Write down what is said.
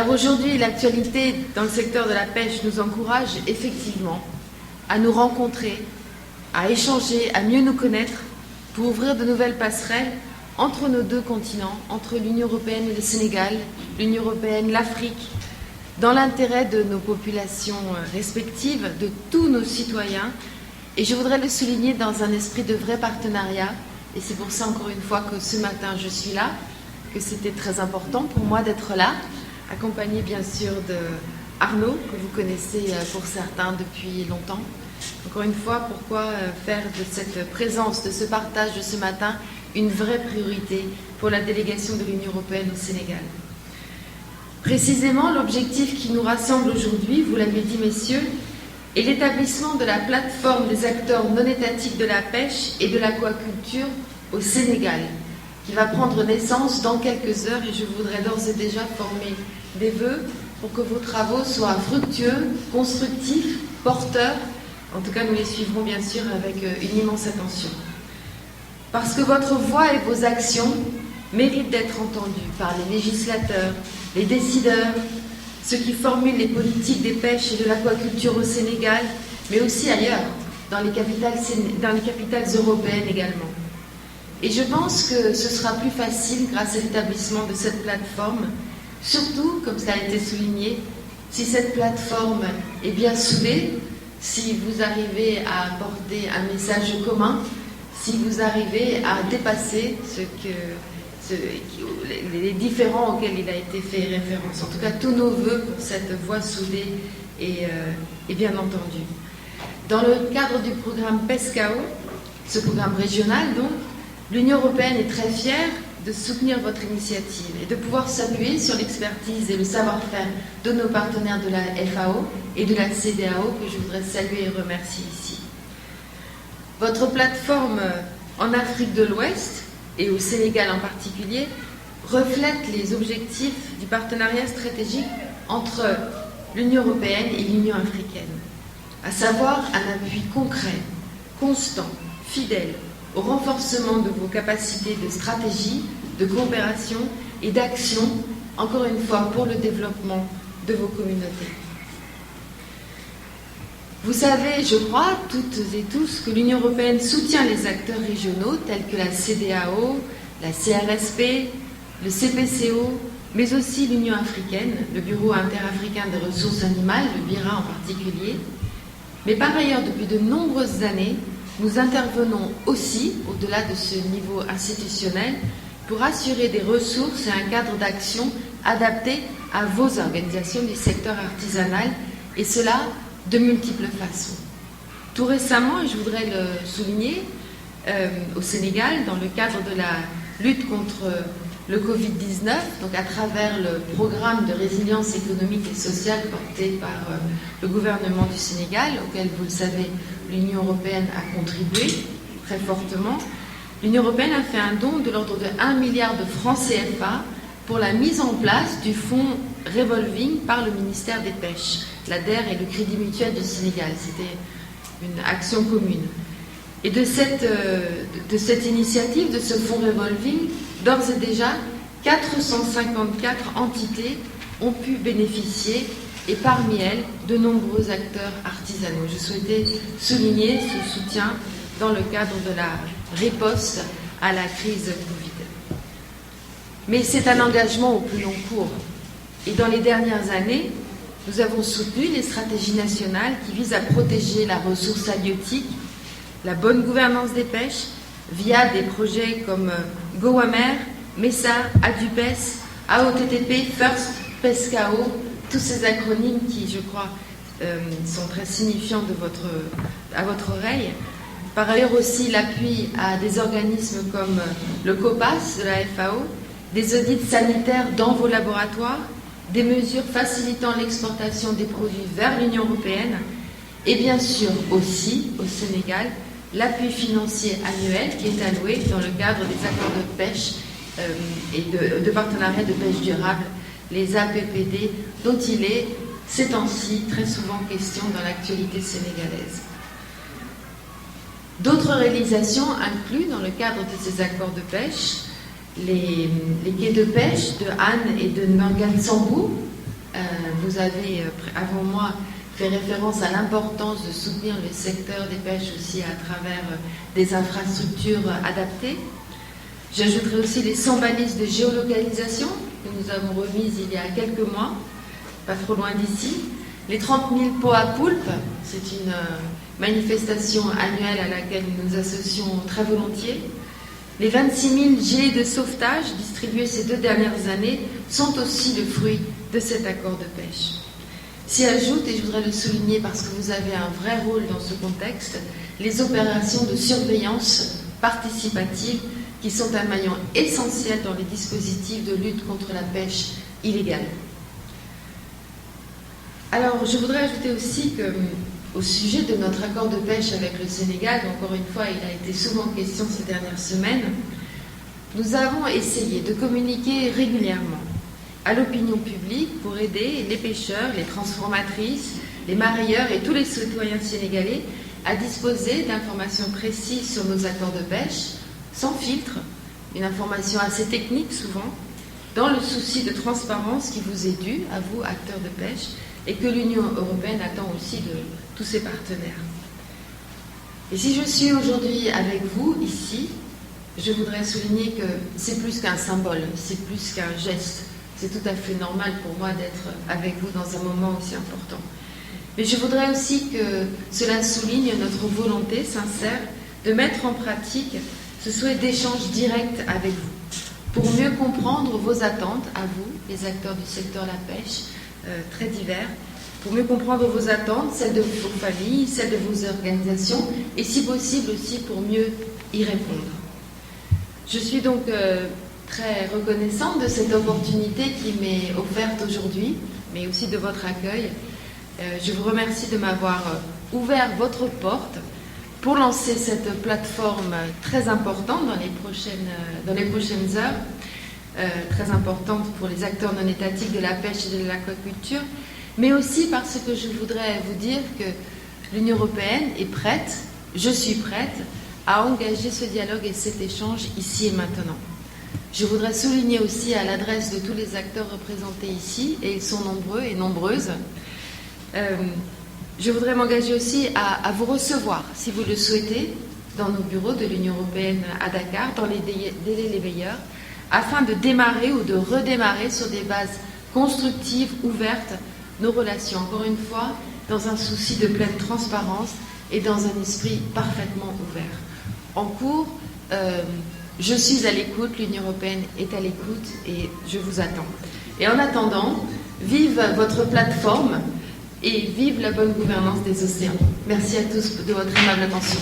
Alors aujourd'hui, l'actualité dans le secteur de la pêche nous encourage effectivement à nous rencontrer, à échanger, à mieux nous connaître pour ouvrir de nouvelles passerelles entre nos deux continents, entre l'Union européenne et le Sénégal, l'Union européenne, l'Afrique, dans l'intérêt de nos populations respectives, de tous nos citoyens. Et je voudrais le souligner dans un esprit de vrai partenariat. Et c'est pour ça, encore une fois, que ce matin, je suis là, que c'était très important pour moi d'être là, accompagnée bien sûr de Arnaud, que vous connaissez pour certains depuis longtemps. Encore une fois, pourquoi faire de cette présence, de ce partage de ce matin, une vraie priorité pour la délégation de l'Union européenne au Sénégal. Précisément, l'objectif qui nous rassemble aujourd'hui, vous l'avez dit messieurs, est l'établissement de la plateforme des acteurs non étatiques de la pêche et de l'aquaculture au Sénégal, qui va prendre naissance dans quelques heures, et je voudrais d'ores et déjà former des vœux pour que vos travaux soient fructueux, constructifs, porteurs. En tout cas, nous les suivrons bien sûr avec une immense attention. Parce que votre voix et vos actions méritent d'être entendues par les législateurs, les décideurs, ceux qui formulent les politiques des pêches et de l'aquaculture au Sénégal, mais aussi ailleurs, dans les capitales européennes également. Et je pense que ce sera plus facile grâce à l'établissement de cette plateforme, surtout, comme ça a été souligné, si cette plateforme est bien soudée, si vous arrivez à apporter un message commun, si vous arrivez à dépasser les différends auxquels il a été fait référence. En tout cas, tous nos voeux pour cette voie soudée et bien entendu. Dans le cadre du programme PESCAO, ce programme régional donc, l'Union européenne est très fière de soutenir votre initiative et de pouvoir s'appuyer sur l'expertise et le savoir-faire de nos partenaires de la FAO et de la CEDEAO, que je voudrais saluer et remercier ici. Votre plateforme en Afrique de l'Ouest, et au Sénégal en particulier, reflète les objectifs du partenariat stratégique entre l'Union européenne et l'Union africaine, à savoir un appui concret, constant, fidèle, au renforcement de vos capacités de stratégie, de coopération et d'action, encore une fois, pour le développement de vos communautés. Vous savez, je crois, toutes et tous, que l'Union européenne soutient les acteurs régionaux tels que la CEDEAO, la CRSP, le CPCO, mais aussi l'Union africaine, le Bureau interafricain des ressources animales, le BIRA en particulier. Mais par ailleurs, depuis de nombreuses années, nous intervenons aussi, au-delà de ce niveau institutionnel, pour assurer des ressources et un cadre d'action adapté à vos organisations du secteur artisanal, et cela de multiples façons. Tout récemment, et je voudrais le souligner, au Sénégal, dans le cadre de la lutte contre le Covid-19, donc à travers le programme de résilience économique et sociale porté par le gouvernement du Sénégal, auquel, vous le savez, l'Union européenne a contribué très fortement, l'Union européenne a fait un don de l'ordre de 1 milliard de francs CFA pour la mise en place du fonds Revolving par le ministère des Pêches, l'ADER et le Crédit Mutuel du Sénégal. C'était une action commune. Et de cette initiative, de ce fonds Revolving, d'ores et déjà, 454 entités ont pu bénéficier, et parmi elles, de nombreux acteurs artisanaux. Je souhaitais souligner ce soutien dans le cadre de la riposte à la crise Covid. Mais c'est un engagement au plus long cours. Et dans les dernières années, nous avons soutenu les stratégies nationales qui visent à protéger la ressource halieutique, la bonne gouvernance des pêches, via des projets comme GoAmer, MESA, ADUPES, AOTTP, FIRST, PESCAO, tous ces acronymes qui, je crois, sont très signifiants à votre oreille. Par ailleurs aussi l'appui à des organismes comme le COPAS de la FAO, des audits sanitaires dans vos laboratoires, des mesures facilitant l'exportation des produits vers l'Union européenne et bien sûr aussi au Sénégal l'appui financier annuel qui est alloué dans le cadre des accords de pêche et de partenariat de pêche durable, les APPD, dont il est ces temps-ci très souvent question dans l'actualité sénégalaise. D'autres réalisations incluent dans le cadre de ces accords de pêche les quais de pêche de Han et de Nangan Sambou, Vous avez, avant moi, fait référence à l'importance de soutenir le secteur des pêches aussi à travers des infrastructures adaptées. J'ajouterai aussi les 100 balises de géolocalisation que nous avons remises il y a quelques mois, pas trop loin d'ici. Les 30 000 pots à poulpe, c'est une manifestation annuelle à laquelle nous nous associons très volontiers. Les 26 000 gilets de sauvetage distribués ces 2 dernières années sont aussi le fruit de cet accord de pêche. S'y ajoute, et je voudrais le souligner parce que vous avez un vrai rôle dans ce contexte, les opérations de surveillance participative qui sont un maillon essentiel dans les dispositifs de lutte contre la pêche illégale. Alors, je voudrais ajouter aussi qu'au sujet de notre accord de pêche avec le Sénégal, encore une fois, il a été souvent question ces dernières semaines, nous avons essayé de communiquer régulièrement à l'opinion publique pour aider les pêcheurs, les transformatrices, les marailleurs et tous les citoyens sénégalais à disposer d'informations précises sur nos accords de pêche, sans filtre, une information assez technique souvent, dans le souci de transparence qui vous est dû, à vous, acteurs de pêche, et que l'Union européenne attend aussi de tous ses partenaires. Et si je suis aujourd'hui avec vous, ici, je voudrais souligner que c'est plus qu'un symbole, c'est plus qu'un geste. C'est tout à fait normal pour moi d'être avec vous dans un moment aussi important. Mais je voudrais aussi que cela souligne notre volonté sincère de mettre en pratique ce souhait d'échange direct avec vous, pour mieux comprendre vos attentes à vous, les acteurs du secteur de la pêche, très divers, pour mieux comprendre vos attentes, celles de vos familles, celles de vos organisations, et si possible aussi pour mieux y répondre. Je suis donc très reconnaissante de cette opportunité qui m'est offerte aujourd'hui, mais aussi de votre accueil. Je vous remercie de m'avoir ouvert votre porte pour lancer cette plateforme très importante dans les prochaines heures, très importante pour les acteurs non étatiques de la pêche et de l'aquaculture, mais aussi parce que je voudrais vous dire que l'Union européenne est prête, je suis prête, à engager ce dialogue et cet échange ici et maintenant. Je voudrais souligner aussi à l'adresse de tous les acteurs représentés ici, et ils sont nombreux et nombreuses, je voudrais m'engager aussi à vous recevoir, si vous le souhaitez, dans nos bureaux de l'Union européenne à Dakar, dans les délais les meilleurs, afin de démarrer ou de redémarrer sur des bases constructives, ouvertes, nos relations, encore une fois, dans un souci de pleine transparence et dans un esprit parfaitement ouvert. En cours, je suis à l'écoute, l'Union européenne est à l'écoute et je vous attends. Et en attendant, vive votre plateforme et vive la bonne gouvernance des océans. Merci à tous de votre aimable attention.